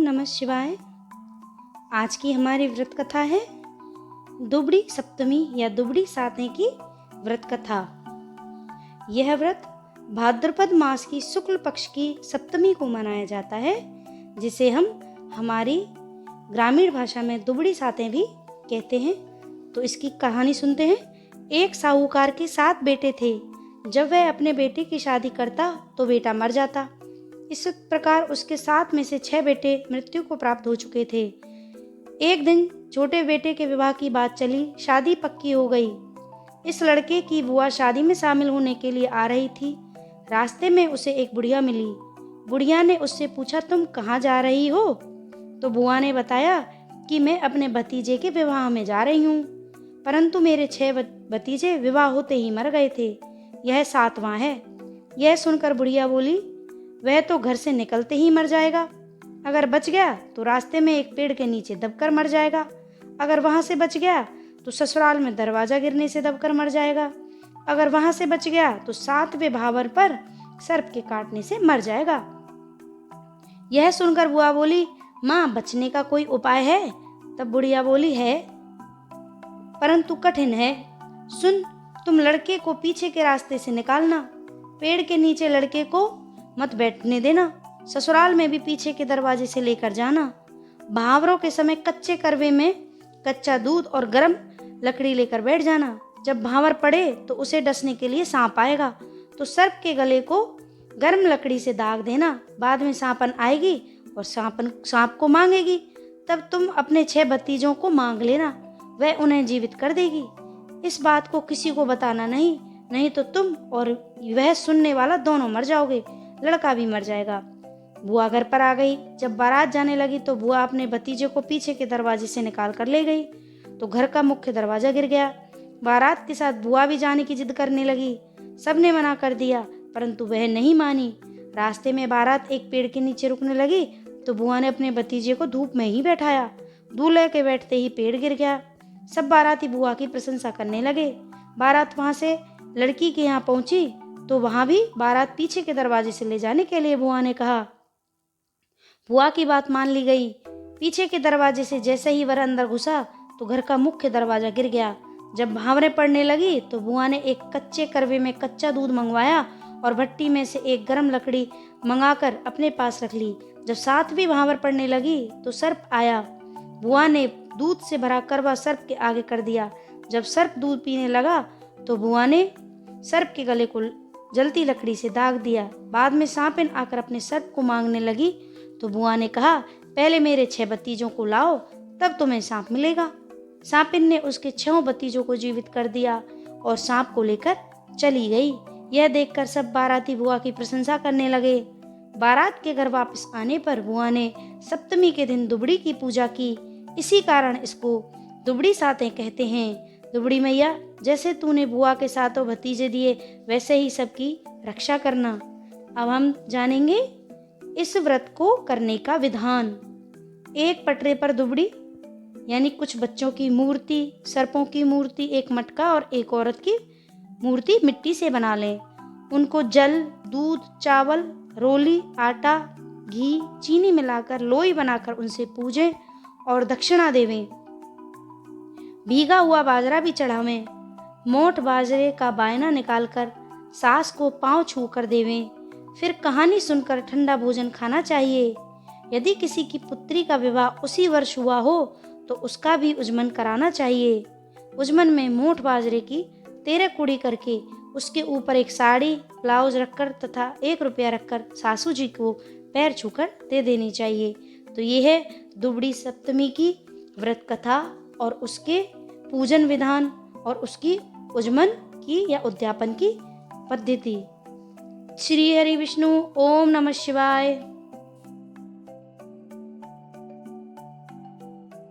नमः शिवाय। आज की हमारी व्रत कथा है दुबड़ी सप्तमी या दुबड़ी सातवें की व्रत कथा। यह व्रत भाद्रपद मास की शुक्ल पक्ष की सप्तमी को मनाया जाता है, जिसे हम हमारी ग्रामीण भाषा में दुबड़ी सातें भी कहते हैं। तो इसकी कहानी सुनते हैं। एक साहूकार के 7 बेटे थे। जब वह अपने बेटे की शादी करता तो बेटा मर जाता। इस प्रकार उसके 7 में से 6 बेटे मृत्यु को प्राप्त हो चुके थे। एक दिन छोटे बेटे के विवाह की बात चली, शादी पक्की हो गई। इस लड़के की बुआ शादी में शामिल होने के लिए आ रही थी। रास्ते में उसे एक बुढ़िया मिली। बुढ़िया ने उससे पूछा, तुम कहाँ जा रही हो? तो बुआ ने बताया कि मैं अपने भतीजे के विवाह में जा रही हूँ, परंतु मेरे 6 भतीजे विवाह होते ही मर गए थे। यह 7वां है। यह सुनकर बुढ़िया बोली, वह तो घर से निकलते ही मर जाएगा। अगर बच गया तो रास्ते में एक पेड़ के नीचे दबकर मर जाएगा। अगर वहां से बच गया तो ससुराल में दरवाजा गिरने से दबकर मर जाएगा। अगर वहां से बच गया तो 7वें भावर पर सर्प के काटने से मर जाएगा। यह सुनकर बुआ बोली, माँ बचने का कोई उपाय है? तब बुढ़िया बोली, है परंतु कठिन है। सुन, तुम लड़के को पीछे के रास्ते से निकालना, पेड़ के नीचे लड़के को मत बैठने देना, ससुराल में भी पीछे के दरवाजे से लेकर जाना। भावरों के समय कच्चे करवे में कच्चा दूध और गर्म लकड़ी लेकर बैठ जाना। जब भावर पड़े तो उसे डसने के लिए सांप आएगा, तो सर्प के गले को गर्म लकड़ी से दाग देना। बाद में सांपन आएगी और सांप को मांगेगी, तब तुम अपने 6 भतीजों को मांग लेना, वह उन्हें जीवित कर देगी। इस बात को किसी को बताना नहीं तो तुम और वह सुनने वाला दोनों मर जाओगे, लड़का भी मर जाएगा। बुआ घर पर आ गई। जब बारात जाने लगी तो बुआ अपने भतीजे को पीछे के दरवाजे से निकाल कर ले गई, तो घर का मुख्य दरवाजा गिर गया। बारात के साथ बुआ भी जाने की जिद करने लगी। सबने मना कर दिया, परंतु वह नहीं मानी। रास्ते में बारात एक पेड़ के नीचे रुकने लगी तो बुआ ने अपने भतीजे को धूप में ही बैठाया। दूल्हे के बैठते ही पेड़ गिर गया। सब बाराती बुआ की प्रशंसा करने लगे। बारात वहां से लड़की के यहाँ पहुंची तो वहां भी बारात पीछे के दरवाजे से ले जाने के लिए बुआ ने कहा। बुआ की बात मान ली गई। पीछे के दरवाजे से जैसे ही वर अंदर घुसा तो घर का मुख्य दरवाजा गिर गया। जब भावरें पड़ने लगी तो बुआ ने एक कच्चे करवे में कच्चा दूध मंगवाया और भट्टी में से एक गर्म लकड़ी मंगाकर अपने पास रख ली। जब 7वीं भावर पड़ने लगी तो सर्प आया। बुआ ने दूध से भरा करवा सर्प के आगे कर दिया। जब सर्प दूध पीने लगा तो बुआ ने सर्प के गले को जलती लकड़ी से दाग दिया। बाद में सांपिन आकर अपने सर्प को मांगने लगी तो बुआ ने कहा, पहले मेरे 6 भतीजों को लाओ, तब तुम्हें सांप मिलेगा। सांपिन ने उसके 6 भतीजों को जीवित कर दिया और सांप को लेकर चली गई। यह देखकर सब बाराती बुआ की प्रशंसा करने लगे। बारात के घर वापस आने पर बुआ ने सप्तमी के दिन दुबड़ी की पूजा की। इसी कारण इसको दुबड़ी सातें कहते हैं। दुबड़ी मैया, जैसे तूने बुआ के 7 भतीजे दिए, वैसे ही सबकी रक्षा करना। अब हम जानेंगे इस व्रत को करने का विधान। एक पटरे पर दुबड़ी यानी कुछ बच्चों की मूर्ति, सर्पों की मूर्ति, एक मटका और एक औरत की मूर्ति मिट्टी से बना लें। उनको जल, दूध, चावल, रोली, आटा, घी, चीनी मिलाकर लोई बनाकर उनसे पूजें और दक्षिणा देवें। भीगा हुआ बाजरा भी चढ़ावें। मोट बाजरे का बायना निकालकर सास को पांव छू कर देवें। फिर कहानी सुनकर ठंडा भोजन खाना चाहिए। यदि किसी की पुत्री का विवाह उसी वर्ष हुआ हो तो उसका भी उजमन कराना चाहिए। उजमन में मोट बाजरे की 13 कुड़ी करके उसके ऊपर एक साड़ी, ब्लाउज रखकर तथा 1 रुपया रखकर सासू जी को पैर छूकर दे देनी चाहिए। तो ये है दुबड़ी सप्तमी की व्रत कथा और उसके पूजन विधान और उसकी उजमन की या उद्यापन की पद्धति। श्री हरि विष्णु। ओम नमः शिवाय।